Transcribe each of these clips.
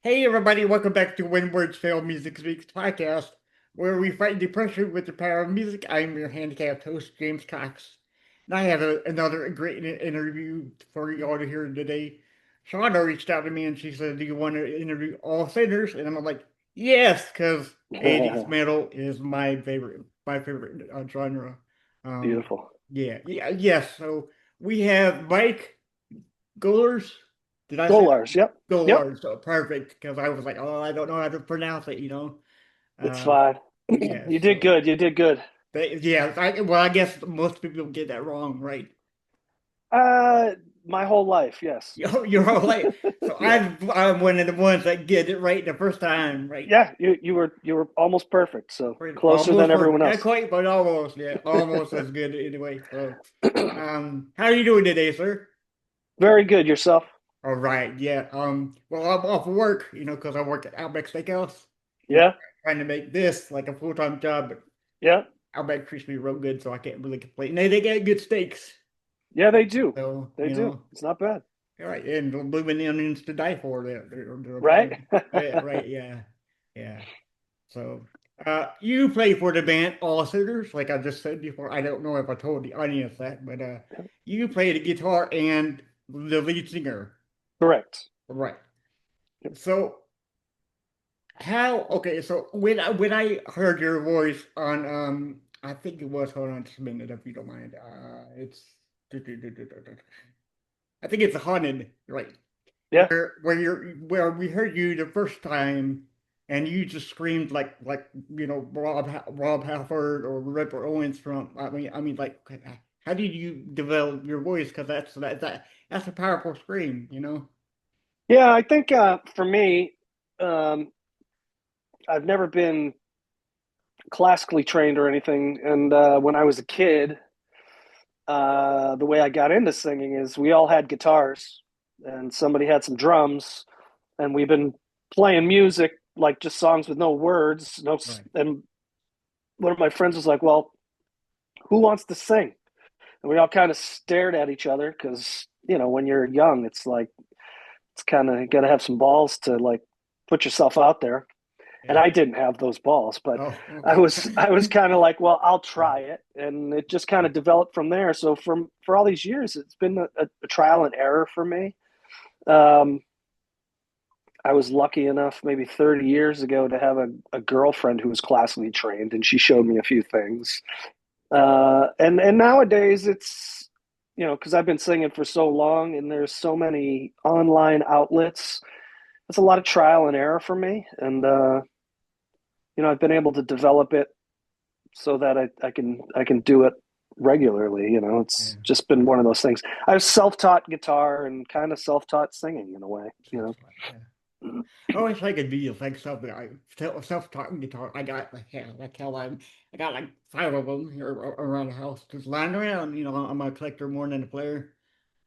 Hey everybody, welcome back to When Words Fail Music Speaks podcast, where we fight depression with the power of music. I'm your handicapped host, James Cox. And I have another great interview for you all to hear today. Shauna reached out to me and she said, "Do you want to interview all sinners?" And I'm like, "Yes," because 80s metal is my favorite genre. Um, Beautiful. yes. So we have Mike Goers. Did I say Golars. Yep. Yep. Goers? So perfect, because I was like, oh, I don't know how to pronounce it. It's Uh, fine. yeah. You did good. You did good. Yeah. Well, I guess most people get that wrong, right? Uh, my whole life, yes. You're all right. So Yeah. I'm one of the ones that get it right the first time, right? Yeah, you were almost perfect, so Right, closer than almost everyone perfect. Not else. quite, but almost. Yeah, almost as good anyway. So, how are you doing today, sir? Very good. Yourself? All right. Yeah. Well, I'm off of work, because I work at Outback Steakhouse. You know, Yeah. trying to make this like a full-time job, but Yeah. Outback treats me real good, so I can't really complain. And they get good steaks, Yeah, they do. so They do. It's not bad. all right, and the blooming onions to die for. They're Right? apparently, yeah, right, yeah, yeah. So, you play for the band All Suitors, like I just said before. I don't know if I told the audience that, but you play the guitar and the lead singer, Correct. right? So, okay, so when I heard your voice on I think it was, hold on just a minute if you don't mind. It's I think it's Haunted, right? Yeah. Where we heard you the first time, and you just screamed like Rob Halford or Ripper Owens from. I mean, like, how did you develop your voice? Because that's a powerful scream. Yeah, I think for me, um, I've never been classically trained or anything, and when I was a kid, the way I got into singing is we all had guitars and somebody had some drums, and we've been playing music like just songs with no words. No, Right. and one of my friends was like, "Well, who wants to sing?" And we all kind of stared at each other because when you're young, it's like it's kind of got to have some balls to like put yourself out there. And Yeah. I didn't have those balls, but Oh, I okay. was I was kind of like, well, I'll try it, and it just kind of developed from there. So for all these years, it's been a trial and error for me. Um, I was lucky enough maybe 30 years ago to have a girlfriend who was classically trained, and she showed me a few things. And nowadays it's because I've been singing for so long, and there's so many online outlets. It's a lot of trial and error for me, and I've been able to develop it so that I can do it regularly. Yeah. It's just been one of those things. I was self-taught guitar and kind of self-taught singing in a way. Self-taught, yeah. I always like a video like self-taught guitar. I got like five of them here around the house, just lying around. I'm a collector more than a player.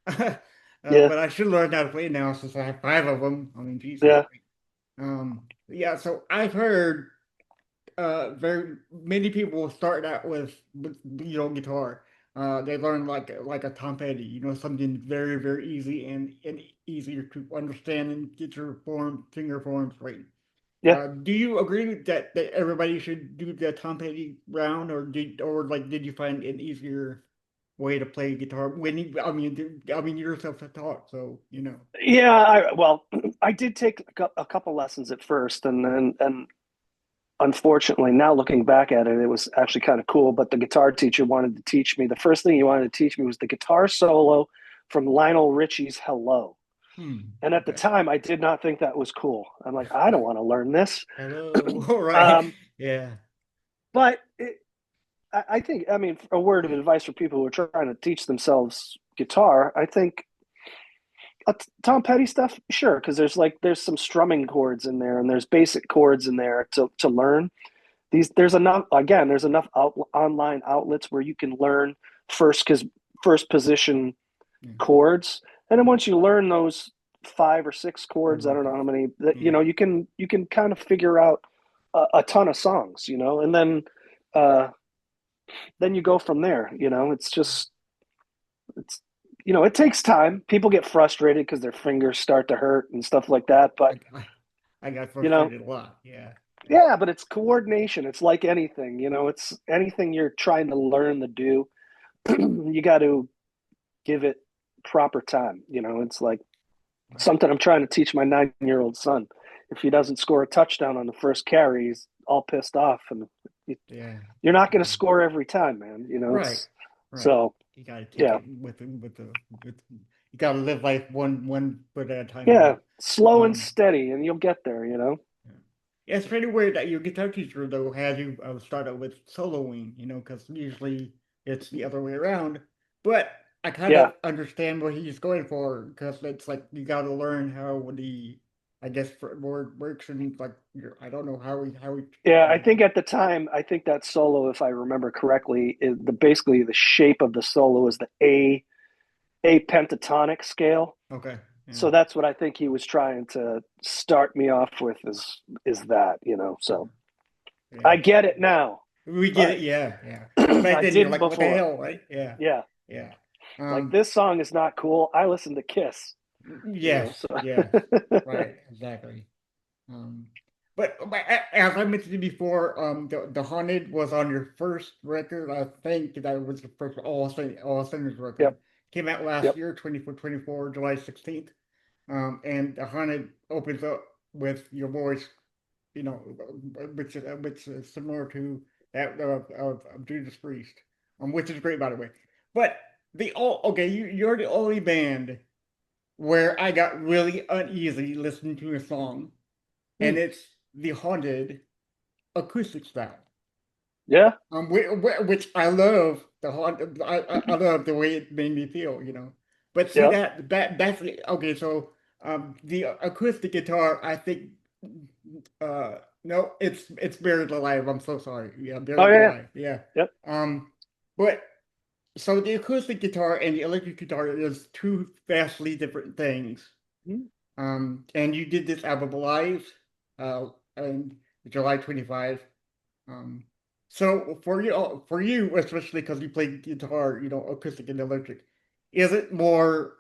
Yeah, But I should learn how to play now since I have five of them. I mean, Jesus. yeah, Yeah. So I've heard very many people start out with guitar. They learn like a Tom Petty, something very very easy and easier to understand and get your finger forms right. yeah. Do you agree that everybody should do the Tom Petty round, or did you find an easier way to play guitar when I mean you're self-taught, so Yeah, well, I did take a couple lessons at first, and unfortunately, now looking back at it, it was actually kind of cool. But the guitar teacher wanted to teach me. The first thing he wanted to teach me was the guitar solo from Lionel Richie's "Hello." And at the okay. time, I did not think that was cool. I'm like, I don't want to learn this. Hello. All right. Um, Yeah. but I think, I mean, a word of advice for people who are trying to teach themselves guitar, I think Tom Petty stuff, sure, because there's some strumming chords in there, and there's basic chords in there to learn. There's enough online outlets where you can learn first position Yeah. chords, and then once you learn those five or six chords, I don't know how many, that Yeah. you can kind of figure out a ton of songs, and uh, then you go from there. It takes time. People get frustrated because their fingers start to hurt and stuff like that, but I got You know, frustrated a lot. Yeah. yeah, but it's coordination. It's like anything, it's anything you're trying to learn to do. You got to give it proper time. It's like Right. something I'm trying to teach my 9-year-old son. If he doesn't score a touchdown on the first carry, he's all pissed off, and Yeah. you're not going to Yeah. score every time, man. Right. It's Right. so You got to take yeah, it with you got to live life one foot at a time, you yeah, know. slow and Um, steady, and you'll get there. yeah. Yeah, it's pretty weird that your guitar teacher though had you start out with soloing, you know, because usually it's the other way around. But I kind Yeah, of understand what he's going for because it's like you got to learn how I guess, fretboard works and like I don't know how he yeah. I uh, think at the time, I think that solo, if I remember correctly, is basically the shape of the solo is the A pentatonic scale. okay, yeah, So that's what I think he was trying to start me off with is that. So yeah. I get it now, We get but it, yeah, yeah. But back I then you're didn't like, what the before. hell, right? Yeah, Yeah, yeah. like Um, this song is not cool. I listen to Kiss. yes, So yes, right, exactly. Um, but as I mentioned before, the Haunted was on your first record. I think that was the first All Sinners record. yep, Came out last yep, year, 24, July 16th. And the Haunted opens up with your voice, you know, which is similar to that of Judas Priest, which is great by the way. But okay, you're the only band where I got really uneasy listening to a song, and Hmm. it's the Haunted acoustic style. Yeah, Which I love the haunted. I love the way it made me feel, you know. But see yeah. that's okay. So the acoustic guitar, I think, no, it's Buried Alive. I'm so sorry. Yeah, Oh Buried yeah, yeah. Alive. Yeah. Yep. But so the acoustic guitar and the electric guitar is two vastly different things. Mhm. And you did this album live, on July 25. Um, so for you, especially because you play guitar, you know, acoustic and electric, is it more,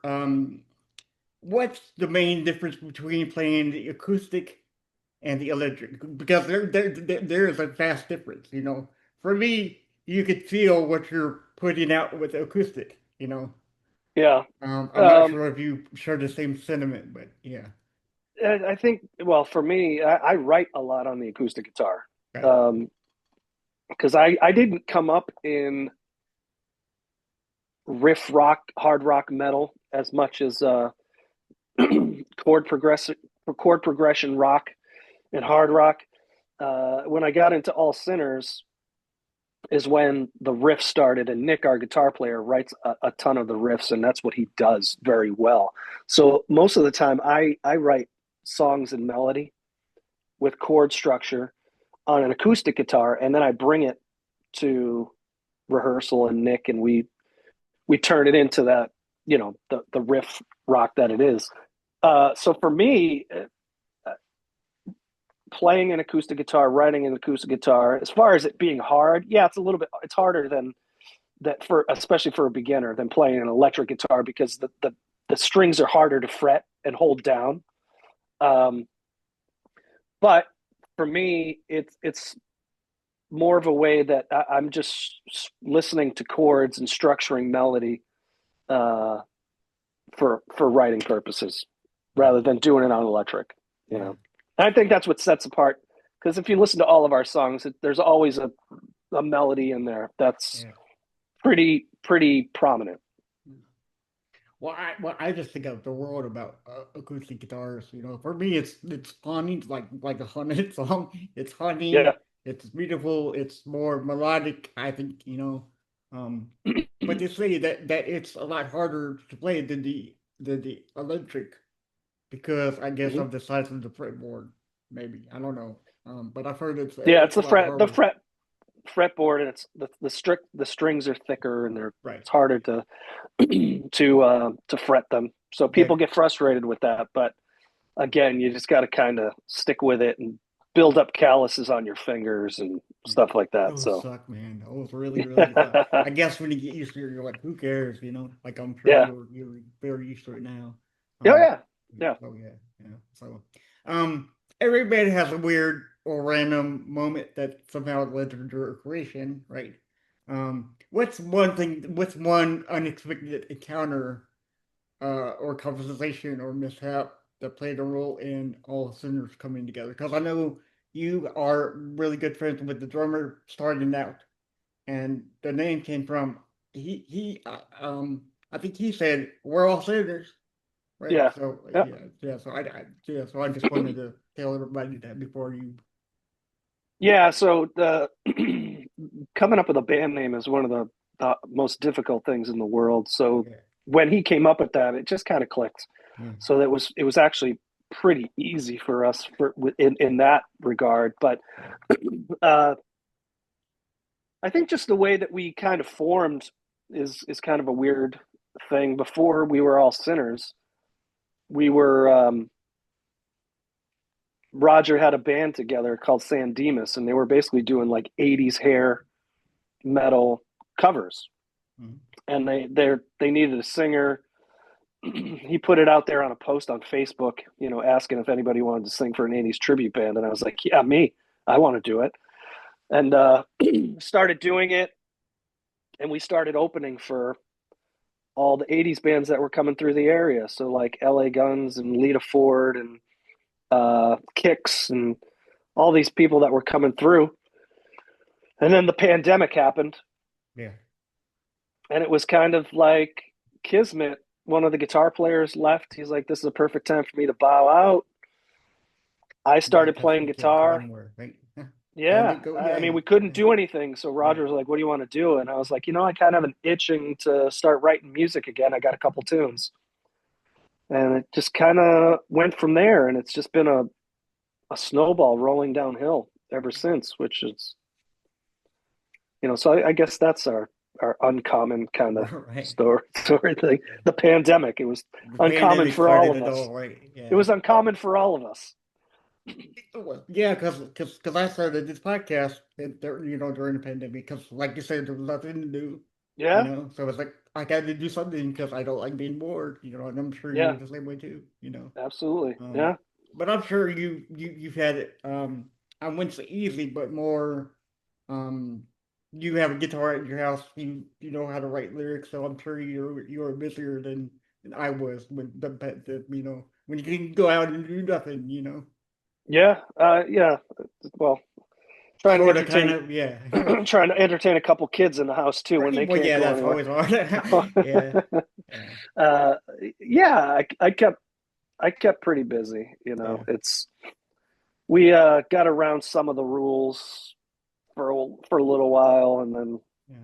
what's the main difference between playing the acoustic and the electric? Because there is a vast difference, you know. For me, you could feel what you're putting out with acoustic, you know. Yeah. I'm not Um, sure if you share the same sentiment, but yeah. I think, well, for me, I write a lot on the acoustic guitar. Right. Um, because I didn't come up in riff rock, hard rock metal as much as chord progression, chord progression rock and hard rock. When I got into All Sinners, is when the riff started, and Nick, our guitar player, writes a ton of the riffs, and that's what he does very well. So most of the time, I write songs and melody with chord structure on an acoustic guitar, and then I bring it to rehearsal and Nick, and we turn it into that, the riff rock that it is. So for me, playing an acoustic guitar, writing an acoustic guitar, as far as it being hard, yeah, it's harder than that, for especially for a beginner, than playing an electric guitar, because the strings are harder to fret and hold down. Um, but for me, it's more of a way that I'm just listening to chords and structuring melody, uh, for writing purposes, Right. rather than doing it on electric. You Yeah. know, and I think that's what sets apart. Because if you listen to all of our songs, there's always a melody in there that's Yeah. pretty prominent. Well, I just think of the world about acoustic guitars. You know, for me, it's haunting, like a haunted song. It's haunting. Yeah, It's beautiful. It's more melodic. I think, you know. Um, but they say that it's a lot harder to play than the electric because I guess hmm of the size of the fretboard. Maybe I don't know. But I've heard yeah. it's It's a lot the harder. fretboard, and it's the strings are thicker, and Right. it's harder to to fret them. So Yeah. people get frustrated with that, but again, you just got to kind of stick with it and build up calluses on your fingers and Yeah. stuff like that. Those So suck, man. Those really suck. I guess when you get used to it, you're like, who cares, you know? Like I'm sure yeah, you're very used to it now. oh Um, yeah, yeah. so yeah, yeah. So, um, every band has a weird or random moment that somehow led to their creation, right? What's one unexpected encounter or conversation or mishap that played a role in all sinners coming together? Because I know you are really good friends with the drummer starting out, and the name came from I think he said we're all sinners, right? Yeah. So Yeah. so I just wanted to tell everybody that before you. Yeah. So the coming up with a band name is one of the most difficult things in the world. So Yeah, when he came up with that, it just kind of clicked. yeah, So it was actually pretty easy for us in that regard. But uh, I think just the way that we kind of formed is kind of a weird thing. Before we were all sinners, we were Roger had a band together called San Dimas, and they were basically doing like '80s hair metal covers. mhm. And they needed a singer. He put it out there on a post on Facebook, asking if anybody wanted to sing for an '80s tribute band, and I was like, yeah, me, I want to do it, and started doing it, and we started opening for all the '80s bands that were coming through the area, so like L.A. Guns and Lita Ford and Kicks and all these people that were coming through, and then the pandemic happened, Yeah. and it was kind of like kismet. One of the guitar players left. He's like, this is a perfect time for me to bow out. I Yeah, started because playing you can't go guitar. anywhere, right? Yeah. And go, I yeah, mean, we couldn't yeah, do anything. So yeah. Roger was like, what do you want to do? And I was like, I kind of have an itching to start writing music again. I got a couple tunes. And it just kind of went from there. And it's just been a snowball rolling downhill ever since, which is, so I guess that's our uncommon kind of Right. story thing. The pandemic, it was The uncommon pandemic for all started of it us. all, right? It Yeah. was uncommon for all of us. Well, yeah, because I started this podcast during the pandemic because like you said there was nothing to do, Yeah. so it's like I got to do something because I don't like being bored, and I'm sure you Yeah. were the same way too. Absolutely. Um, Yeah. but I'm sure you've had it. I wouldn't say easy, but more. Um, you have a guitar at your house. You know how to write lyrics, so I'm sure you're busier than I was when when you can go out and do nothing. Yeah. Yeah. Well, trying to Sort of, kind entertain of, yeah. trying to entertain a couple kids in the house too when Right. they Well, can't yeah, go that's anywhere. always hard. Yeah, yeah, uh, yeah, I kept pretty busy. yeah, It's we got around some of the rules for a little while, and then yeah.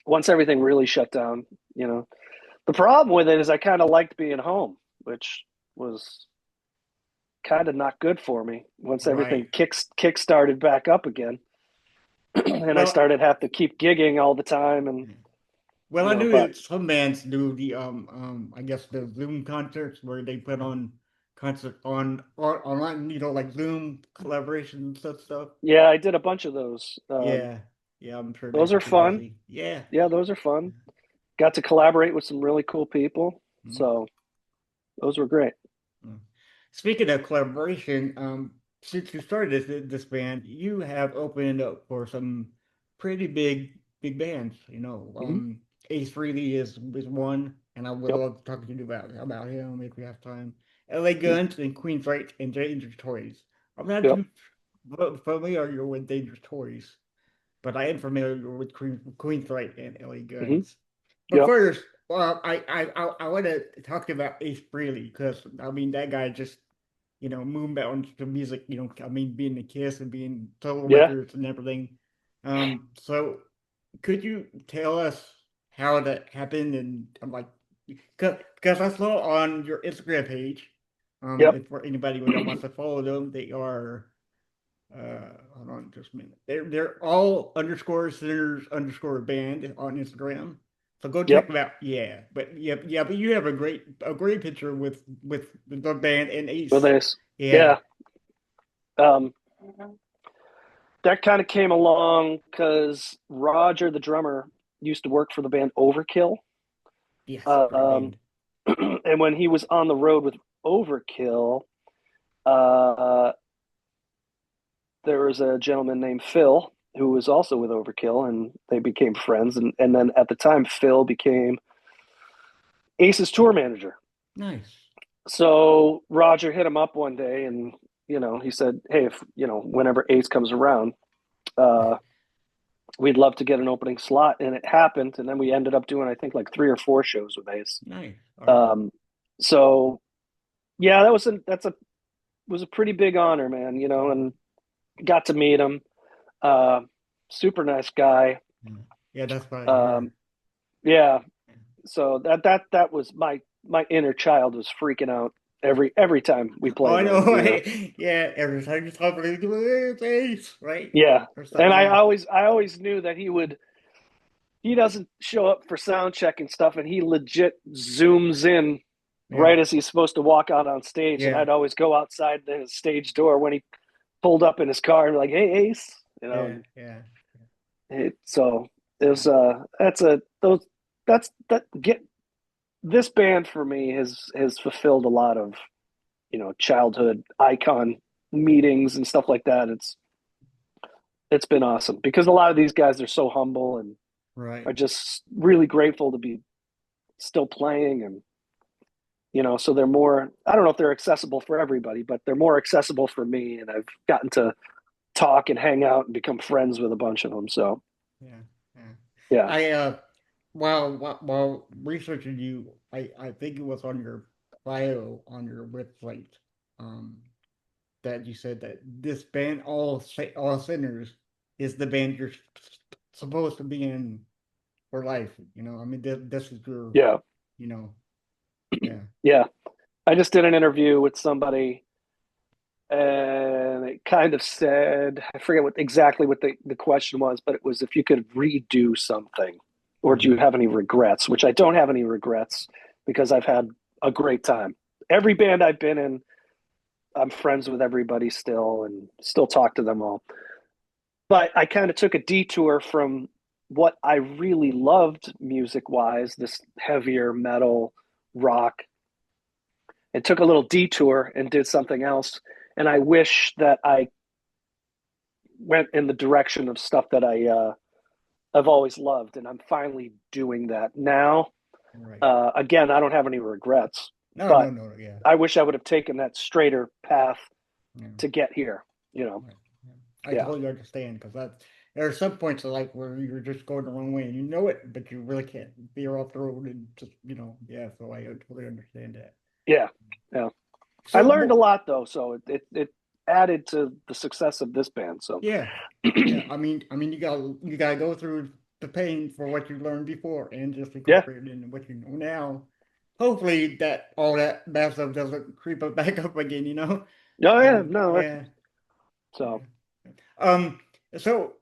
once everything really shut down, the problem with it is I kind of liked being home, which was kind of not good for me once everything Right. kick started back up again, and I Well, started have to keep gigging all the time, and yeah. Well, I knew but that some bands do the I guess the Zoom concerts where they put on concert on online, like Zoom collaborations and stuff. yeah, I did a bunch of those. Yeah, yeah, I'm sure they Those are keep you fun. busy. Yeah. Yeah, those are fun. Got to collaborate with some really cool people. Mhm. So those were great. Mm. Speaking of collaboration, since you started this band, you have opened up for some pretty big bands. Mm-hmm. Ace Frehley is one, and I would Yep. love to talk to you about him if we have time. LA Mm-hmm. Guns and Queensryche and Dangerous Toys. I'm not Yep. too familiar with Dangerous Toys, but I am familiar with Queensryche and LA Mm-hmm. Guns. But Yep. first, well, I want to talk about Ace Frehley because I mean that guy just moonbound to music. I mean being the Kiss and being Total Yeah. Records and everything. So could you tell us how that happened? And I'm like, because I saw on your Instagram page, Yep. if for anybody that wants to follow them, they are hold on just a minute. They're all underscore sinners underscore band on Instagram. So go check Yep. them out. Yeah, but you have a great picture with the band and With Ace. this. Yeah. Yeah. Um, that kind of came along because Roger, the drummer, used to work for the band Overkill. Yes, great Um, band. and when he was on the road with Overkill, uh, there was a gentleman named Phil who was also with Overkill, and they became friends. And then at the time, Phil became Ace's tour manager. Nice. So Roger hit him up one day, and he said, "Hey, if whenever Ace comes around, uh, we'd love to get an opening slot." And it happened, and then we ended up doing, I think, like 3 or 4 shows with Ace. Nice. All right. So yeah, was a pretty big honor, man. And got to meet him. Uh, Super nice guy. Yeah, yeah, that's what I hear. Um, yeah, so that was my inner child was freaking out every time we Oh, I played know. him. Yeah, every time you talk about it, it's Ace, right? Yeah, Or and something. I always knew that he doesn't show up for sound check and stuff, and he legit zooms in Yeah, right as he's supposed to walk out on stage, and yeah, I'd always go outside the stage door when he pulled up in his car and be like, "Hey, Ace," yeah, yeah. so it was that's a those that's that get this band for me has fulfilled a lot of childhood icon meetings and stuff like that. It's been awesome because a lot of these guys are so humble and Right. are just really grateful to be still playing, and so they're more, I don't know if they're accessible for everybody, but they're more accessible for me, and I've gotten to talk and hang out and become friends with a bunch of them. So Yeah, yeah. yeah. I while researching you, I think it was on your bio on your website, um, that you said that this band, All Sinners, is the band you're supposed to be in for life. I mean, this is your, Yeah. you know, yeah. Yeah, I just did an interview with somebody, and it kind of said, I forget exactly what the question was, but it was if you could redo something, or do you Mhm. have any regrets? Which I don't have any regrets because I've had a great time. Every band I've been in, I'm friends with everybody still and still talk to them all. But I kind of took a detour from what I really loved music wise, this heavier metal rock, and took a little detour and did something else. And I wish that I went in the direction of stuff that I've always loved, and I'm finally doing that now. Right. Again, I don't have any regrets, No, no, but no, yeah. I wish I would have taken that straighter path Yeah. to get here. Right. Yeah. I Yeah, totally understand because there are some points of life where you're just going the wrong way and you know it, but you really can't veer off the road and just, yeah, so I totally understand that. yeah, yeah. I So, learned a lot though, so it added to the success of this band. So yeah, yeah, I mean, you gotta go through the pain for what you learned before and just yeah, incorporate it into what you know now. Hopefully that all that bad stuff doesn't creep up back up again. oh yeah, no, Yeah, so yeah. Um, so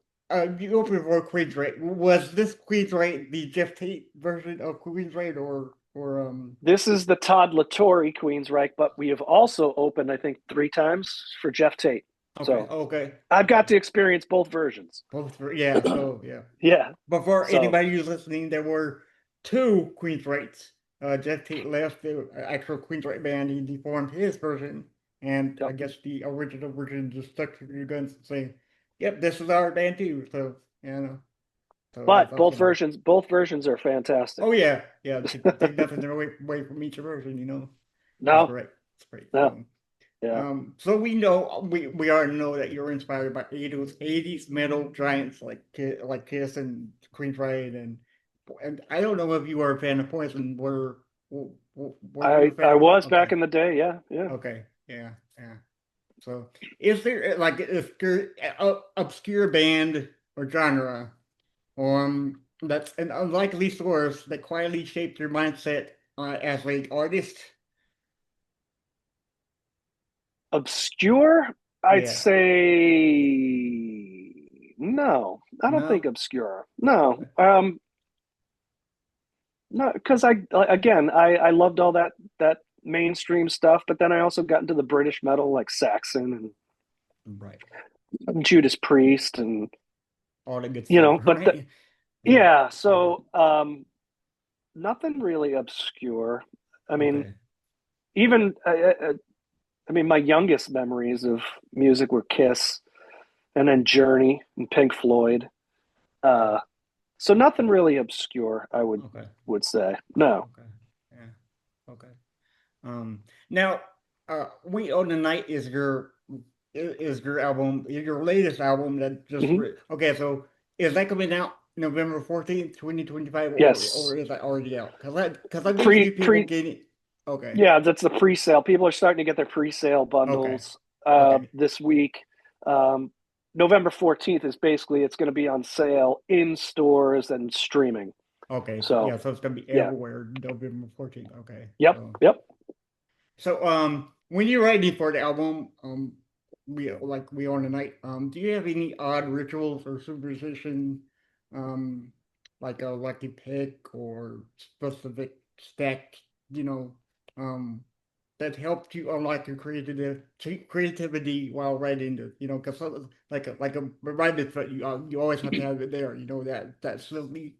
you opened for Queensrÿche. Was this Queensrÿche the Jeff Tate version of Queensrÿche, or? this is the Todd Latore Queensryche, but we have also opened, I think, 3 times for Jeff Tate. Okay, So okay, I've got okay. to experience both versions. Both for, yeah. So yeah. Yeah. But for So anybody who's listening, there were two Queensrÿches. Jeff Tate left the actual Queensrÿche band. He formed his version, and I yep. guess the original version just stuck to your guns and say, "Yep, this is our band too." So so that's But both awesome. versions are fantastic. Oh yeah, yeah. Take nothing away from each version. That's No, great. That's great. no, yeah. So we already know that you're inspired by 80s metal giants like Kiss and Queensrÿche and I don't know if you were a fan of Poison. Were you a I fan of Poison? was back Okay, in the day. Yeah, yeah. okay, yeah, yeah. So is there like an obscure band or genre that's an unlikely source that quietly shaped your mindset as an artist? Obscure, I'd Yeah. say no. I don't think No. obscure. No. Okay. No, because I loved all that mainstream stuff, but then I also got into the British metal like Saxon Right. and Judas Priest, and All the good stuff, but right? Yeah. yeah, so nothing really obscure. I mean, Okay. even I mean, my youngest memories of music were Kiss, and then Journey and Pink Floyd. Uh, so nothing really obscure, I would Okay. would say. No. Okay. Yeah. Okay. Now, "We Own the Night" is your album, your latest album that just Hmm. okay. So is that coming out November 14th, 2025, or Yes. is that already out? Because I did Pre see people pre getting. Okay. Yeah, that's the pre-sale. People are starting to get their pre-sale Okay. bundles Okay. this week. Um, November 14th is basically it's going to be on sale in stores and streaming. Okay. So, So yeah. So it's gonna be yeah. everywhere November 14th. Okay. Yep. Yep. When you're writing for the album, we on the night, do you have any odd rituals or superstition, um, like a lucky pick or specific stack, you know, um, that helped you unlock your creativity while writing because like a rabbit foot, you always have to have it there, that's simply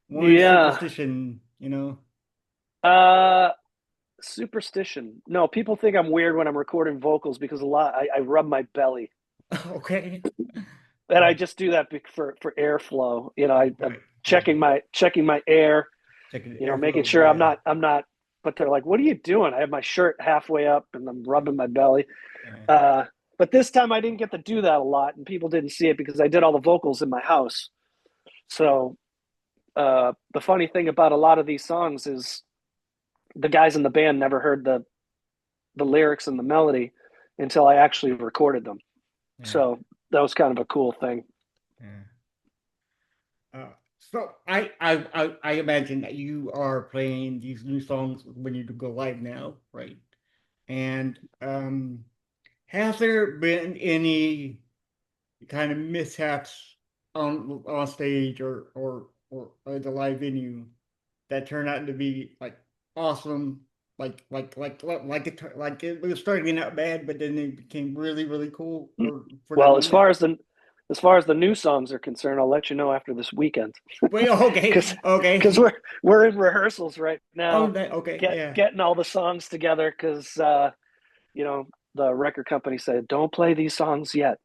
one Yeah. superstition. Uh, Superstition. No, people think I'm weird when I'm recording vocals because I rub my belly, Okay. and I Oh, just do that for airflow. I'm right. Yeah. checking my air. Checking the Making airflow. sure Yeah. I'm not. But they're like, "What are you doing?" I have my shirt halfway up and I'm rubbing my belly. Yeah. Uh, but this time I didn't get to do that a lot, and people didn't see it because I did all the vocals in my house. So the funny thing about a lot of these songs is the guys in the band never heard the lyrics and the melody until I actually recorded them. Yeah. So that was kind of a cool thing. Yeah. So I imagine that you are playing these new songs when you go live now, right? And has there been any kind of mishaps on stage or at the live venue that turned out to be like awesome, like it was starting out bad, but then it became really really cool for that Well, moment? as far as the new songs are concerned, I'll let you know after this weekend Wait, okay, because okay. we're in rehearsals right Oh, now, okay, yeah. getting all the songs together because you know the record company said don't play these songs yet,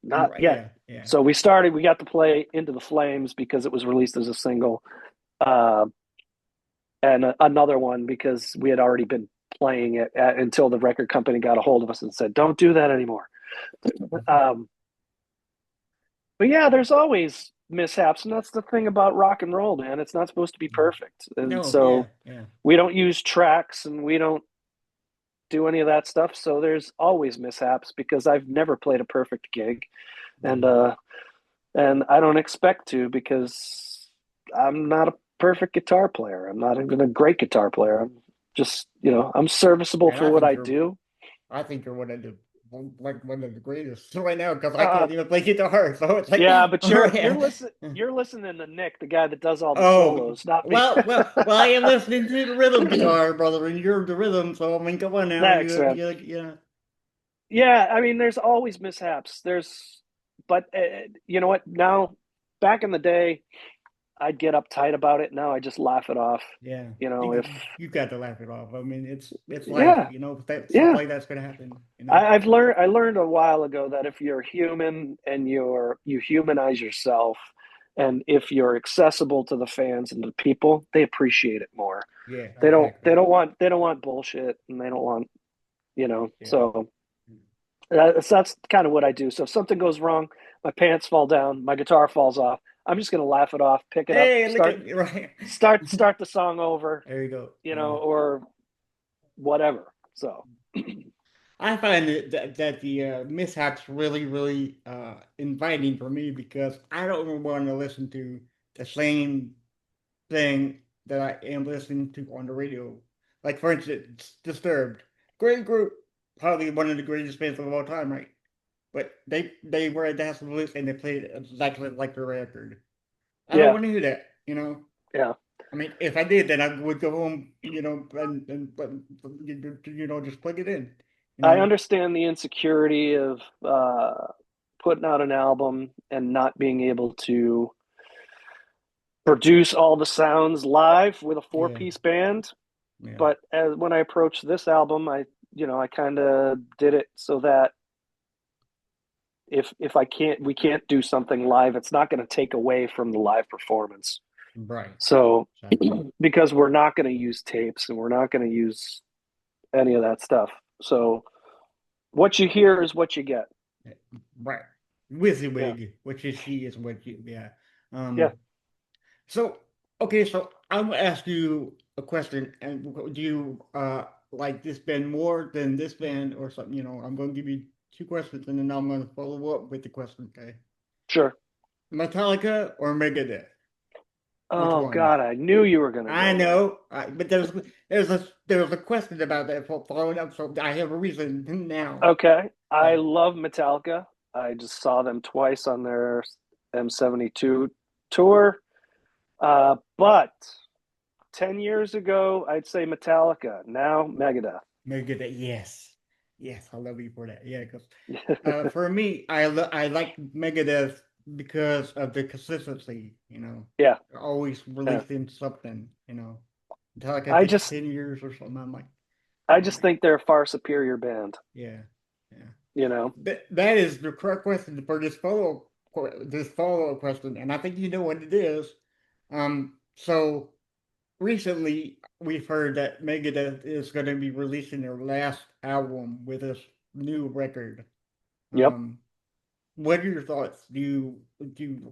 not Right, yet. yeah, yeah. So we got to play Into the Flames because it was released as a single, uh, and another one because we had already been playing it until the record company got a hold of us and said don't do that anymore. Um, but yeah, there's always mishaps, and that's the thing about rock and roll, man. It's not supposed to be perfect, and No, yeah, so yeah. we don't use tracks and we don't do any of that stuff. So there's always mishaps because I've never played a perfect gig, and Yeah. and I don't expect to because I'm not a perfect guitar player. I'm not even a great guitar player. I'm just I'm serviceable Man, for what I do. I think you're one of the greatest right now because I Uh, can't even play guitar. So it's like, yeah, but oh yeah. you're listening to Nick, the guy that does all the Oh, solos, not me. well, I am listening to the rhythm guitar, brother, and you're the rhythm. So I mean, come on now, Thanks, man. yeah, Yeah, I mean, there's always mishaps. But you know what? Now, back in the day, I'd get uptight about it. Now I just laugh it off. yeah. If You got to laugh it off. I mean, it's life, yeah, that stuff yeah, like that's gonna happen. I learned a while ago that if you're human and you humanize yourself, and if you're accessible to the fans and the people, they appreciate it more. Yeah, exactly. They don't want bullshit, and they don't want Yeah. so that's kind of what I do. So if something goes wrong, my pants fall down, my guitar falls off, I'm just gonna laugh it off, pick it up, Hey, look at me, right. start the song over, There you go. Yeah. or whatever. So I find that the mishaps really, really inviting for me because I don't want to listen to the same thing that I am listening to on the radio. Like, for instance, Disturbed. Great group. Probably one of the greatest bands of all time, right? But they were at the House of Blues and they played exactly like the record. I don't yeah, want to hear that. yeah. I mean, if I did, then I would go home, just plug it in, you I know. understand the insecurity of putting out an album and not being able to produce all the sounds live with a Yeah, four-piece band. yeah, But when I approached this album, I kind of did it so that if we can't do something live, it's not going to take away from the live performance. Right. So Exactly. because we're not going to use tapes and we're not going to use any of that stuff. So what you hear is what you get. Right. Yeah. WYSIWYG, which is she is what you, yeah. Yeah. Um, so, okay, so I'm gonna ask you a question, and do you like this band more than this band or something? I'm gonna give you two questions, and then I'm gonna follow up with the question, okay? Sure. Metallica or Megadeth? Which Oh one? God, I knew you were going to I go there. know, but there's a question about that following up, so I have a reason now. Okay. I Yeah. love Metallica. I just saw them twice on their M72 tour. But 10 years ago, I'd say Metallica. Now, Megadeth. Megadeth, yes, yes, I love you for that. Yeah, because for me, I like Megadeth because of the consistency. Yeah. They're always Yeah. releasing something. Until like I I take just 10 years or something. I'm like, I oh just man, think they're a far superior band, yeah, yeah. you know. That is the correct question for this follow question, and I think you know what it is. So recently we've heard that Megadeth is going to be releasing their last album with this new record. Yep. Um, what are your thoughts? Do you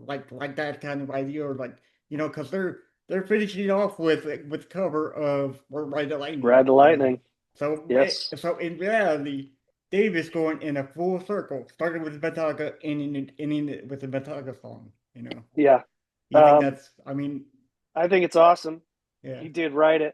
like that kind of idea, or like because they're finishing off with cover of Ride the Ride Lightning, the Lightning. So Yes. so in reality, Dave is going in a full circle, starting with Metallica, ending it with the Metallica song. Yeah. You think Um, that's? I mean, I think it's awesome. yeah, He did write it.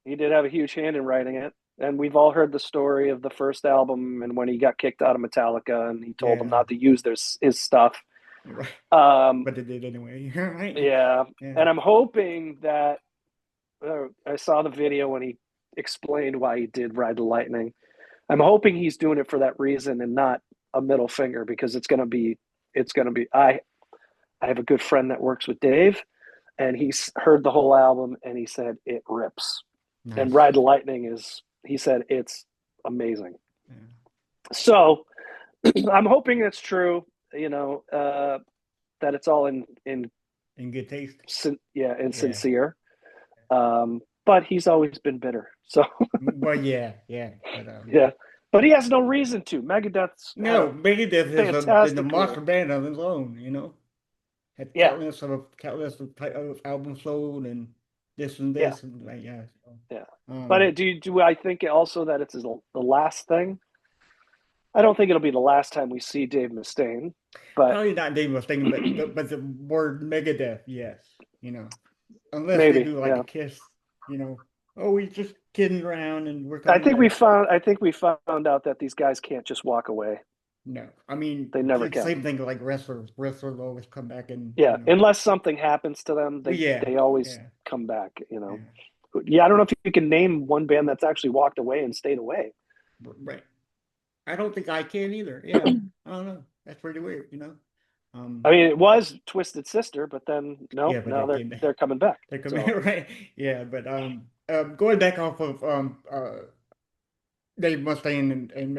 He did have a huge hand in writing it. And we've all heard the story of the first album and when he got kicked out of Metallica and he told them yeah, not to use his stuff. right. Um, But they did anyway, right? yeah. Yeah, And I'm hoping that I saw the video when he explained why he did Ride the Lightning. I'm hoping he's doing it for that reason and not a middle finger because it's going to be I have a good friend that works with Dave and he's heard the whole album and he said it rips. And nice. Ride the Lightning is he said it's amazing. Yeah. So I'm hoping it's true, that it's all in In good taste. Yeah. sincere. But he's always been bitter. So Well, yeah, yeah, but yeah. But he has no reason to. Megadeth's had no, a Megadeth is a fantastic career. monster band on its own. Had Yeah. countless of albums sold and this and Yeah. this and like yeah. So, Yeah. But um, do I think also that it's the last thing? I don't think it'll be the last time we see Dave Mustaine, but probably not Dave Mustaine, but the word Megadeth, yes. Unless they maybe, do like a yeah. kiss, oh, we just kidding around and we're coming back. I think we found out that these guys can't just walk away. No, I mean They never it's the can. same thing like wrestlers always come back and Yeah, unless something happens to them, well, yeah, they always yeah, come back. yeah, Yeah, I don't know if you can name one band that's actually walked away and stayed away. right. I don't think I can either. Yeah, I don't know. That's pretty weird. I Um, mean, it was Twisted Sister, but then yeah, nope, but now they came back. they're coming back. They come in So right. Yeah, but going back off of Dave Mustaine and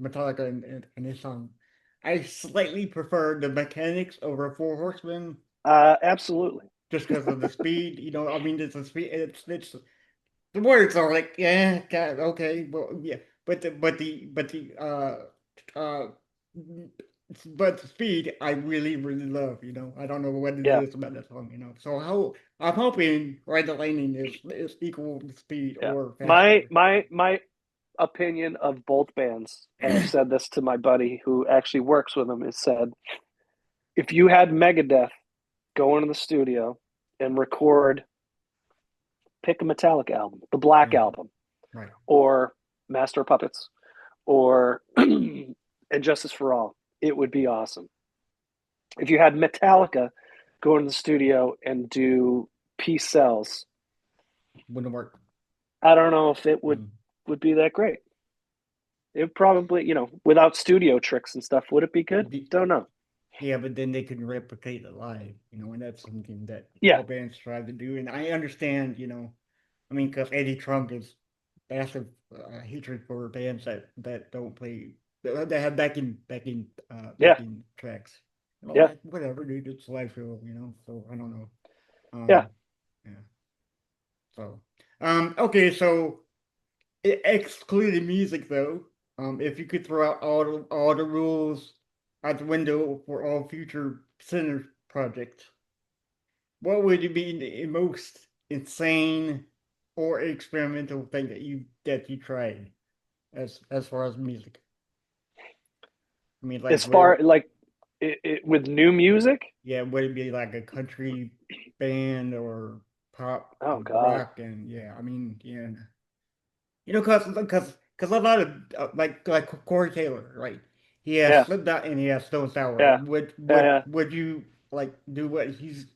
Metallica and his song, I slightly prefer the Mechanics over Four Horsemen absolutely, just because of the speed. I mean, it's the speed. It's the words are like, yeah, God, okay, well, yeah, uh, but the speed I really really love. I don't know what it yeah, is about that song. So how I'm hoping Ride the Lightning is equal to speed yeah. or My faster. my my opinion of both bands, and I've said this to my buddy who actually works with them, is said if you had Megadeth go into the studio and record, pick a Metallica album, the Black Yeah, Album, right. or Master of Puppets, or And Justice for All, it would be awesome. If you had Metallica go into the studio and do Peace Sells, Wouldn't work. I don't know if it Mm. would be that great. It probably, without studio tricks and stuff, would it be good? The- Don't know. Yeah, but then they can replicate it live, and that's something that Yeah, all bands try to do. And I understand, I mean, because Eddie Trunk is massive hatred for bands that don't play They have Yeah, backing tracks. And all yeah, that, whatever, dude. It's live show, you know. So I don't know. yeah. Yeah. So, okay. So excluding music, though, if you could throw out all the rules out the window for all future center projects, what would be the most insane or experimental thing that you tried as far as music? I mean, like As far where, like with new music, yeah, would it be like a country band or pop oh and God, rock and yeah, I mean, yeah, you know, cause a lot of like Corey Taylor, right? He has yeah, Slipknot and he has Stone Sour. yeah, yeah, yeah, Would you like do what he's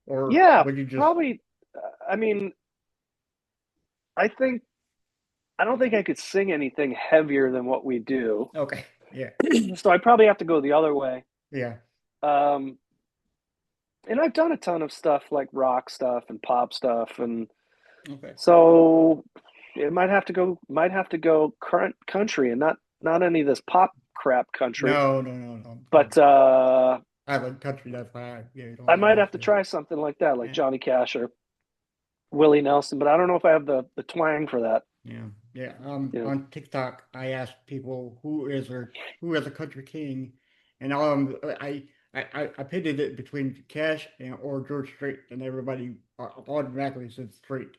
or yeah. would you just Probably. I mean, I think I don't think I could sing anything heavier than what we do. okay? Yeah, So I probably have to go the other way. yeah, Um, and I've done a ton of stuff like rock stuff and pop stuff, and okay. so it might have to go current country and not any of this pop crap country. No, no, no, no, no. But I like country. That's why yeah, you don't I like might that. have to try something like that, like Yeah, Johnny Cash or Willie Nelson. But I don't know if I have the twang for that. yeah, yeah. You know, On TikTok, I asked people who is a country king, and I pitted it between Cash and or George Strait, and everybody automatically said Strait.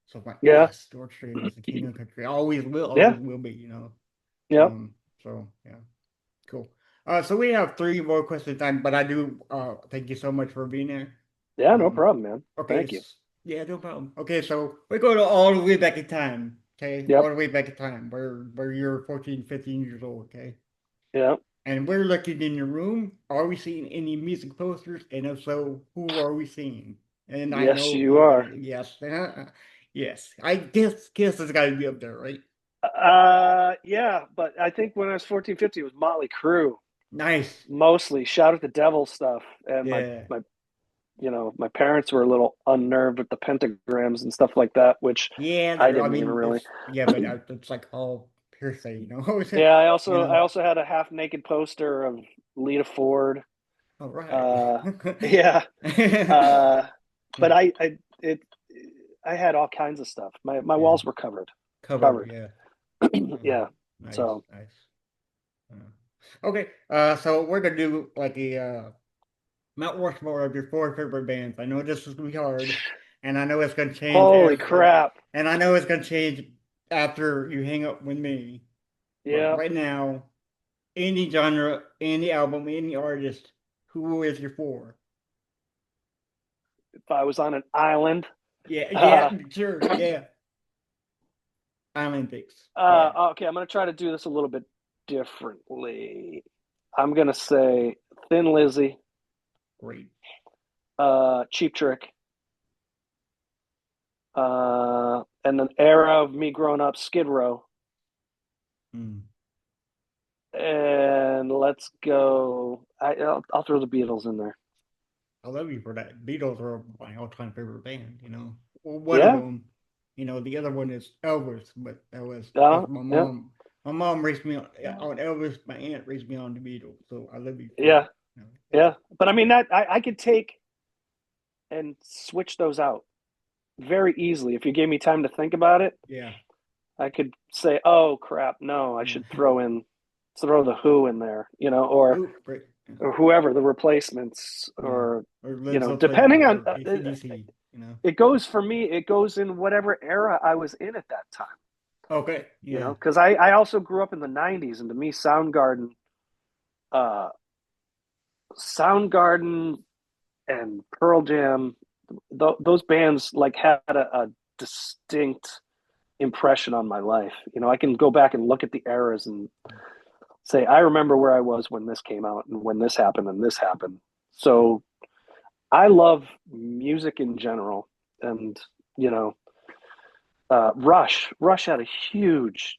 So I'm like, yeah, yes, George Strait is the king of country. yeah, Always will be, you know. yeah, So yeah, cool. So we have three more questions time, but I do thank you so much for being there. yeah. No Um, problem, man. okay, Thank you. yeah, no problem. Okay, so we go to all the way back in time. Okay, all Yep, the way back in time where you're 14, 15 years old. Okay, yeah. and we're looking in your room. Are we seeing any music posters? And if so, who are we seeing? And I Yes, know you you're are. gonna yes, yes. I guess it's got to be up there, right? Yeah, but I think when I was 14, 15, it was Motley Crue Nice. mostly. Shout at the Devil stuff, and Yeah. my parents were a little unnerved with the pentagrams and stuff like that, which Yeah, I I didn't even mean, really. but it's like all hearsay, you know. Yeah, You I know. also had a half naked poster of Lita Ford. All right. Uh, yeah, uh, but it I had all kinds of stuff. My Yeah. walls were Covered. covered. Yeah. Yeah, Nice. so Nice. Okay. So we're gonna do like a Mount Rushmore of your four favorite bands. I know this is gonna be hard, and I know it's gonna change holy as crap. and I know it's gonna change after you hang up with me. But Yeah, right now, any genre, any album, any artist, who is your four? if I was on an island. Yeah, Uh, yeah, sure, yeah. Olympics. Yeah, okay, I'm gonna try to do this a little bit differently. I'm gonna say Thin Lizzy, great. Cheap Trick, and an era of me growing up, Skid Row, Mm. and let's go. I'll throw the Beatles in there. I love you for that. Beatles are my all-time favorite band, you know. Well, one of Yeah, them, the other one is Elvis, but that's my yeah, mom. My mom raised me on Elvis. My aunt raised me on the Beatles, so I love you for yeah, that. Yeah, yeah. But I mean that I could take and switch those out very easily if you gave me time to think about it. yeah, I could say, "Oh crap, no, I yeah. should throw the Who in there," Oh, great. Yeah. or whoever the replacements, Yeah. or Or Led depending Zeppelin on or AC/DC. it goes for me. It goes in whatever era I was in at that time. Okay, yeah. Because I also grew up in the '90s, and to me, uh, Soundgarden, and Pearl Jam, those bands like had a distinct impression on my life. I can go back and look at the eras and say, I remember where I was when this came out and when this happened and this happened. So I love music in general. And, you know, Rush had a huge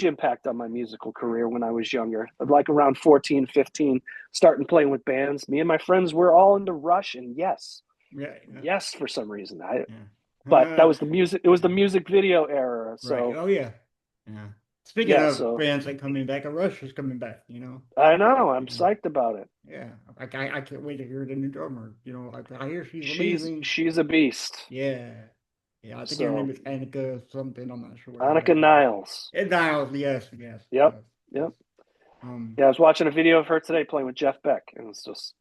impact on my musical career when I was younger, like around 14, 15, starting playing with bands. Me and my friends were all into Rush, and Yeah, yeah, yes, for some reason. yeah. But that was the music. It was the music video era. Right. So Oh yeah. Yeah. Speaking Yeah, of so bands like coming back, Rush is coming back, you know. I know I'm And psyched about it. yeah, I can't wait to hear the new drummer. You know, I hear she's She's amazing. she's a beast. Yeah. Yeah, I think her name So is Annika something. I'm not sure what her Annika last name is. Niles. And Niles, yes, yes, Yep. yes, yes. Yep. Um, Yeah, I was watching a video of her today playing with Jeff Beck, and it's just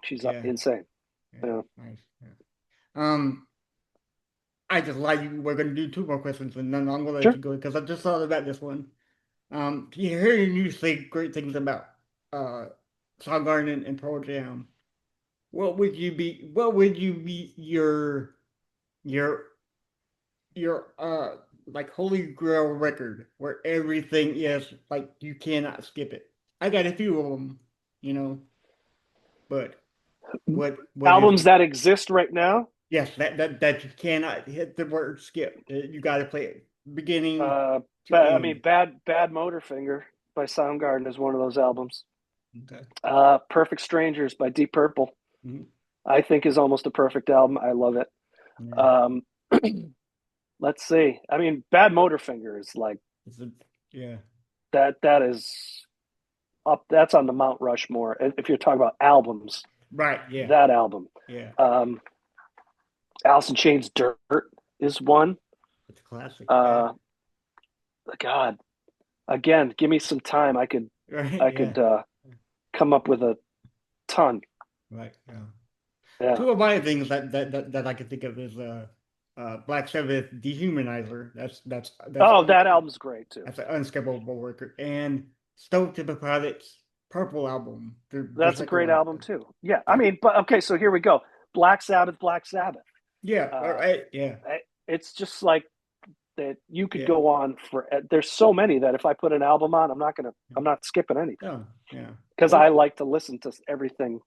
she's yeah, insane. yeah, Yeah. nice. Yeah. Um, I just lied. We're gonna do two more questions, and then I'm gonna let Sure. you go because I just thought about this one. Hearing you say great things about uh Soundgarden and Pearl Jam, what would you be your like holy grail record where everything is like you cannot skip it? I got a few of them, you know, but what is Albums it? that exist right now. Yes, that you cannot hit the word skip. You got to play it beginning to I mean, end. Bad Motorfinger by Soundgarden is one of those albums. Okay. Perfect Strangers by Deep Purple, Mhm. I think is almost a perfect album. I love it. Yeah. Um, let's see. I mean, Bad Motorfinger is like It's a, yeah. that. That is up. That's on the Mount Rushmore. If you're talking about albums, Right. Yeah. that album. Yeah. Um, Alice in Chains' Dirt is one. It's a classic. Yeah. Uh, God, again, give me some time. Right. I Yeah. could come up with a ton. Right. Yeah. Yeah. Two of my things that I can think of is Black Sabbath Dehumanizer. Oh, that album's great too. That's an unskippable record. And Stone Temple Pilots' Purple album, their That's a second great one. album too. Yeah. I Yeah. mean, but okay, so here we go. Black Sabbath, Black Sabbath. Yeah. All Uh, right. Yeah. it's just like that. You could Yeah. go on for. There's so many that if I put an album on, I'm not skipping anything Oh, yeah. because Well, I like to listen to everything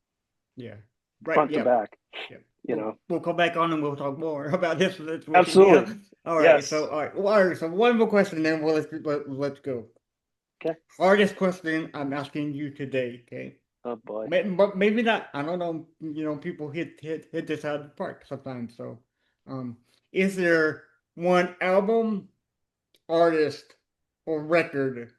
yeah. Right. front to Yeah. back. Yeah. You know. We'll come back on and we'll talk more about this situation. Yeah. Absolutely. All right. So Yes. all right. Well, all right. So one more question, then let's go. Okay. Hardest question I'm asking you today. Okay. Oh boy. But maybe not. I don't know. You know, people hit this out of the park sometimes. So, um, is there one album, artist, or record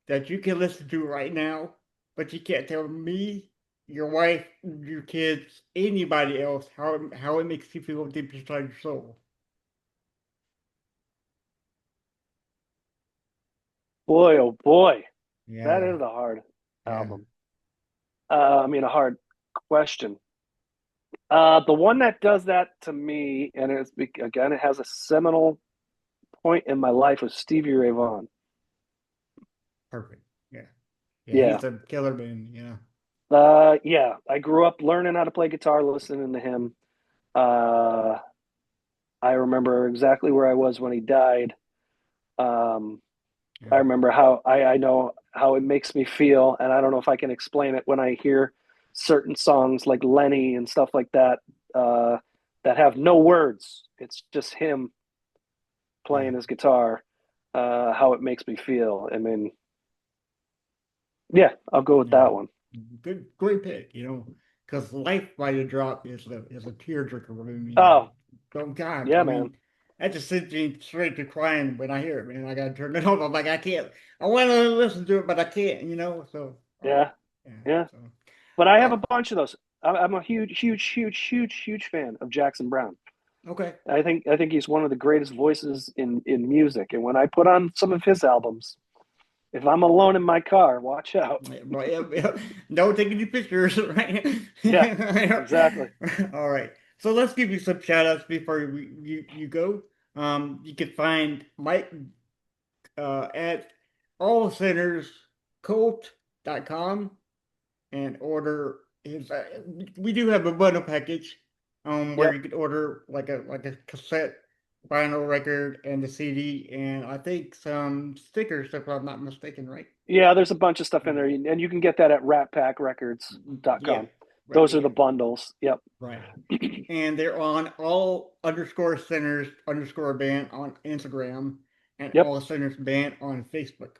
that you can listen to right now, but you can't tell me, your wife, your kids, anybody else how it makes you feel deep inside your soul? Boy, oh boy. That Yeah, is a hard yeah, album. I mean, a hard question. The one that does that to me, and again, it has a seminal point in my life was Stevie Ray Vaughan. perfect. Yeah, yeah, Yeah. he's a killer man. Yeah, Yeah. I grew up learning how to play guitar, listening to him. Uh, I remember exactly where I was when he died. Um, I yeah, remember how I know how it makes me feel, and I don't know if I can explain it when I hear certain songs like Lenny and stuff like that that have no words. It's just him yeah. playing his guitar. How it makes me feel. I mean, yeah, I'll go with Yeah, that one. good, great pick. You know, because Life by the Drop is a tearjerker for me. You know, Oh, so God, yeah, I man. mean, that just sends me straight to crying when I hear it, man. I gotta turn it off. I'm like, I can't. I want to listen to it, but I can't. You know, so Yeah, yeah. yeah. So But I have a oh, bunch of those. I'm a huge fan of Jackson Brown. okay. I think he's one of the greatest voices in music. And when I put on some of his albums, if I'm alone in my car, watch out. Yeah, but yeah, don't take any pictures, right? Yeah, exactly. All right. So let's give you some shout outs before you go. You can find Mike at allcenterscult.com and order his. We do have a bundle package, where Yep. you could order like a cassette vinyl record and the CD, and I think some stickers, if I'm not mistaken, right? Yeah, there's a bunch of stuff in Yeah, there, and you can get that at yeah, ratpackrecords.com. right, Those are the yeah, bundles. Yep. right. And they're on all underscore centers underscore band on Instagram and Yep. all centers band on Facebook.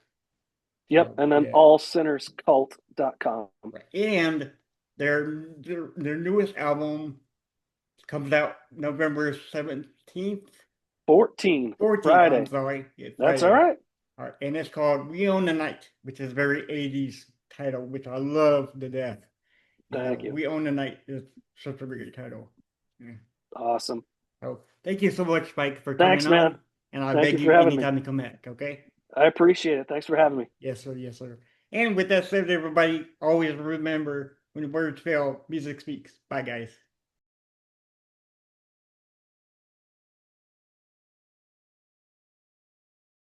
Yep. So And then yeah. allsinnerscult.com. Right. And their newest album comes out November 17th, 14, 14th, I'm Friday. sorry. Yeah, That's all Friday. right. All right, and it's called We Own the Night, which is a very 80s title, which I love to death. Thank you. We Own the Night is such a great title. Yeah. Awesome. So thank you so much, Spike, for Thanks, coming man. on. And I Thank you beg for you having me. anytime to come back, okay? I appreciate it. Thanks for having me. Yes, sir. Yes, sir. And with that said, everybody, always remember when words fail, music speaks. Bye, guys.